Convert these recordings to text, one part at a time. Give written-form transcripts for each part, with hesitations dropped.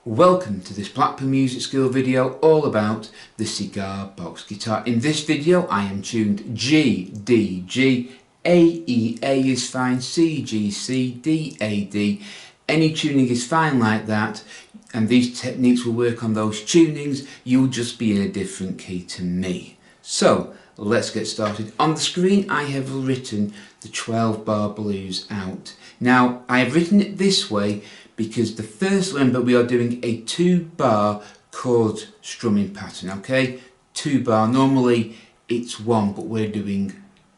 Welcome to this Blackpool Music School video all about the Cigar Box guitar. In this video I am tuned G, D, G, A, E, A is fine, C, G, C, D, A, D. Any tuning is fine like that, and these techniques will work on those tunings. You'll just be in a different key to me. So let's get started. On the screen I have written the 12 bar blues out. Now I have written it this way because the first, remember, we are doing a 2-bar chord strumming pattern, okay? 2-bar, normally it's 1, but we're doing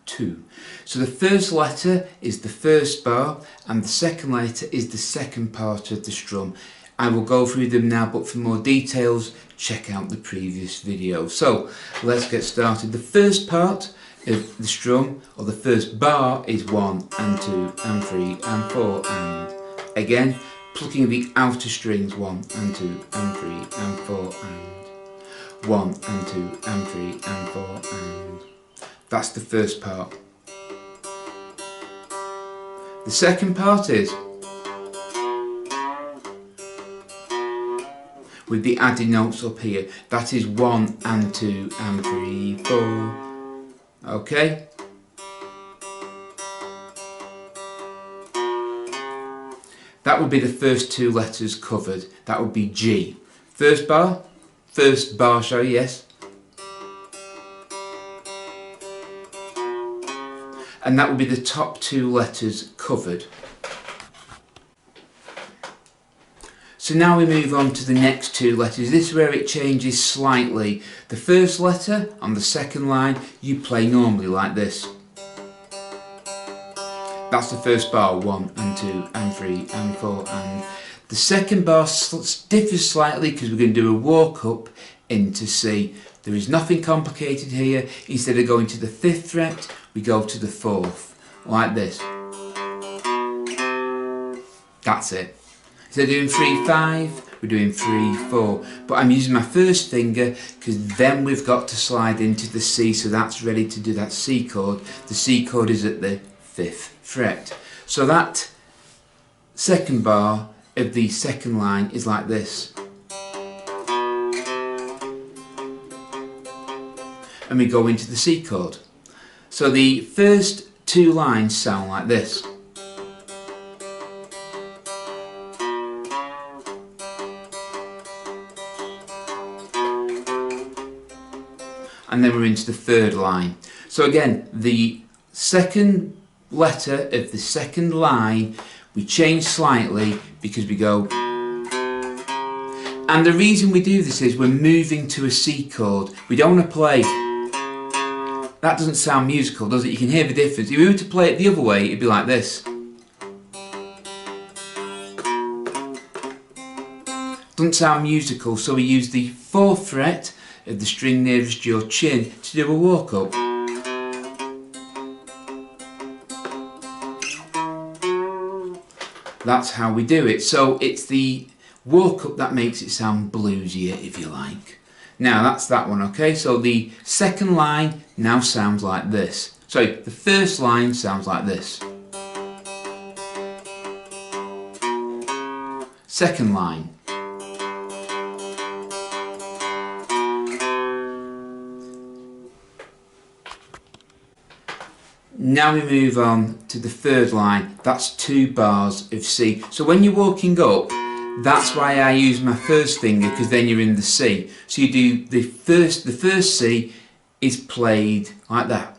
2. So the first letter is the first bar and the second letter is the second part of the strum. I will go through them now, but for more details check out the previous video. So let's get started. The first part of the strum, or the first bar, is 1 and 2 and 3 and 4 and again plucking the outer strings, 1 and 2 and 3 and 4 and 1 and 2 and 3 and 4 and that's the first part. The second part is with the added notes up here. That is 1 and 2 and 3, 4. Okay? That would be the first 2 letters covered. That would be G. First bar, sorry, yes. And that would be the top 2 letters covered. So now we move on to the next 2 letters. This is where it changes slightly. The first letter on the second line you play normally like this. That's the first bar, 1 and 2 and 3 and 4 and the second bar differs slightly because we're going to do a walk up into C. There is nothing complicated here. Instead of going to the 5th fret, we go to the 4th, like this. That's it. Instead of doing 3, 5, we're doing 3, 4. But I'm using my first finger because then we've got to slide into the C, so that's ready to do that C chord. The C chord is at the 5th fret. So that second bar of the second line is like this. And we go into the C chord. So the first 2 lines sound like this. And then we're into the 3rd line. So again, the second letter of the second line we change slightly because we go, and the reason we do this is we're moving to a C chord. We don't want to play, that doesn't sound musical, does it? You can hear the difference. If we were to play it the other way, it'd be like this. Doesn't sound musical, so we use the 4th fret of the string nearest your chin to do a walk up. That's how we do it. So it's the walk up that makes it sound bluesier, if you like. Now that's that one, okay? So the second line now sounds like this. Sorry, the first line sounds like this. Second line. Now we move on to the 3rd line. That's 2 bars of C. So when you're walking up, that's why I use my first finger, because then you're in the C. So you do the first C is played like that.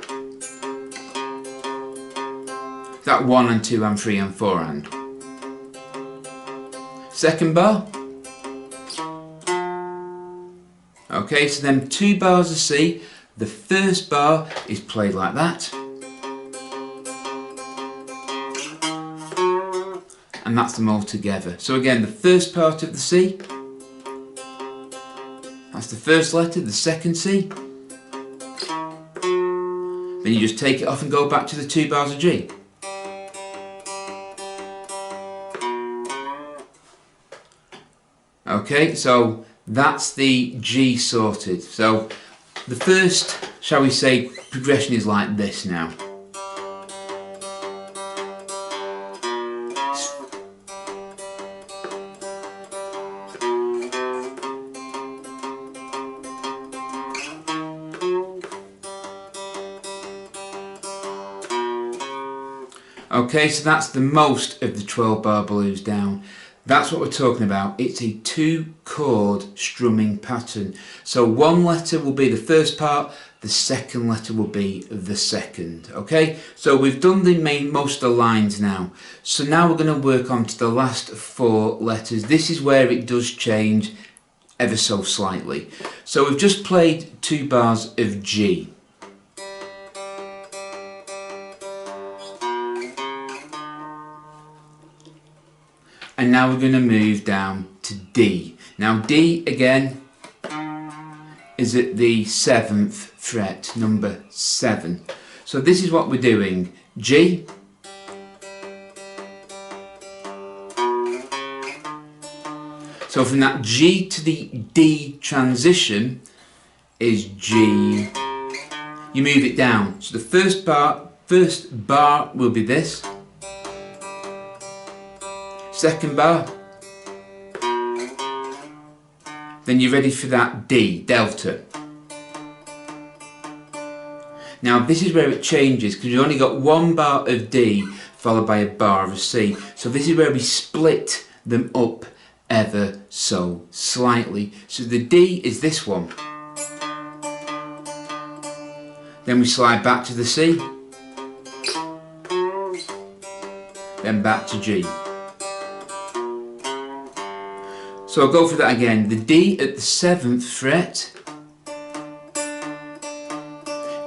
That 1 and 2 and 3 and 4 and. Second bar. Okay, so then 2 bars of C. The first bar is played like that. And that's them all together. So again, the first part of the C, that's the first letter, the second C. Then you just take it off and go back to the 2 bars of G. Okay, so that's the G sorted. So the first, shall we say, progression is like this now. Okay, so that's the most of the 12 bar blues down. That's what we're talking about. It's a 2-chord strumming pattern. So one letter will be the first part, the second letter will be the second. Okay, so we've done most of the lines now. So now we're going to work on to the last 4 letters. This is where it does change ever so slightly. So we've just played 2 bars of G. And now we're going to move down to D. Now D again is at the 7th fret, number 7. So this is what we're doing. G, so from that G to the D transition is G. You move it down. So the first bar will be this. Second bar, then you're ready for that D, delta. Now this is where it changes because we've only got 1 bar of D followed by a bar of C. So this is where we split them up ever so slightly. So the D is this one. Then we slide back to the C. Then back to G. So I'll go for that again. The D at the 7th fret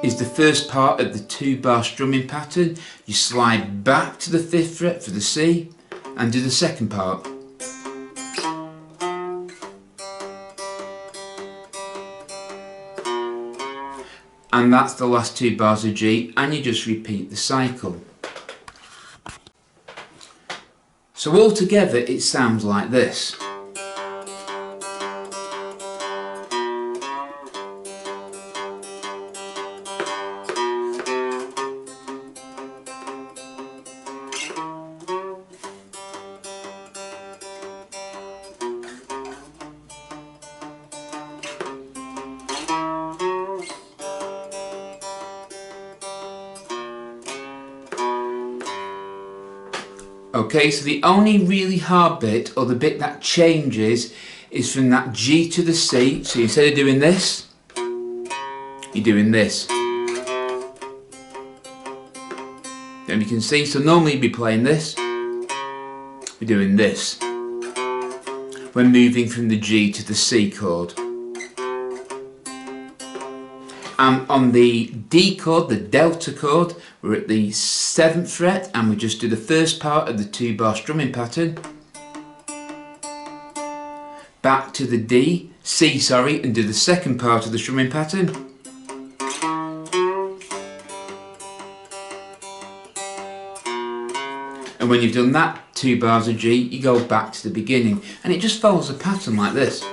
is the first part of the 2-bar strumming pattern. You slide back to the 5th fret for the C and do the second part. And that's the last 2 bars of G, and you just repeat the cycle. So altogether it sounds like this. Okay, so the only really hard bit, or the bit that changes, is from that G to the C. So instead of doing this, you're doing this. Then you can see, so normally you'd be playing this, we're doing this. We're moving from the G to the C chord. And on the D chord, the delta chord, we're at the 7th fret and we just do the first part of the 2-bar strumming pattern. Back to the C, and do the second part of the strumming pattern. And when you've done that 2 bars of G, you go back to the beginning. And it just follows a pattern like this.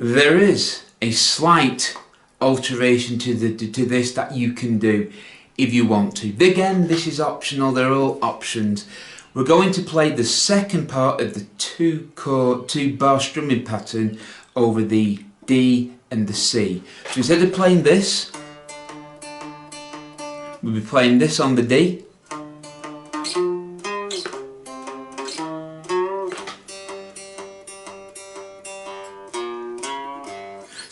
There is a slight alteration to this that you can do if you want to. Again, this is optional, they're all options. We're going to play the second part of the 2-bar strumming pattern over the D and the C. So instead of playing this, we'll be playing this on the D.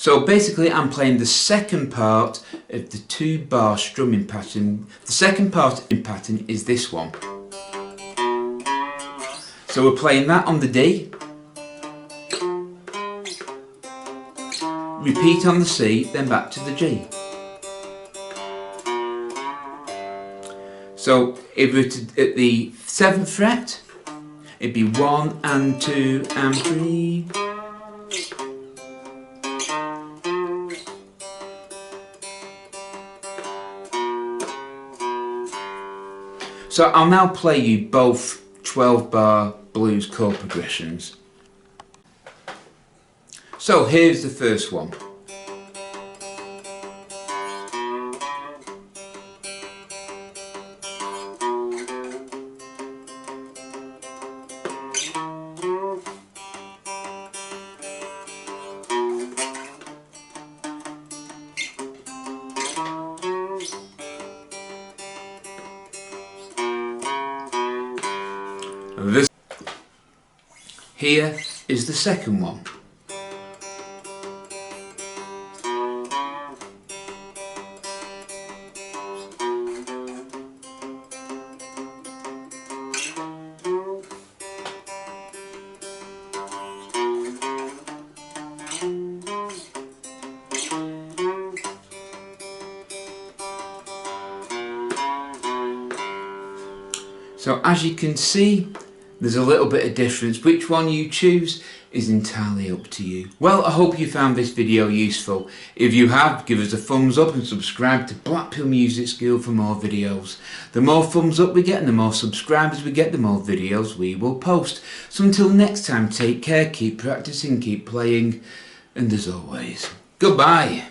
So basically I'm playing the second part of the 2-bar strumming pattern. The second part of the pattern is this one. So we're playing that on the D, repeat on the C, then back to the G. So if we're at the 7th fret, it'd be 1 and 2 and 3. So I'll now play you both 12-bar blues chord progressions. So here's the first one. This here is the second one. So as you can see, there's a little bit of difference. Which one you choose is entirely up to you. Well, I hope you found this video useful. If you have, give us a thumbs up and subscribe to Blackpool Music School for more videos. The more thumbs up we get and the more subscribers we get, the more videos we will post. So until next time, take care, keep practicing, keep playing, and as always, goodbye.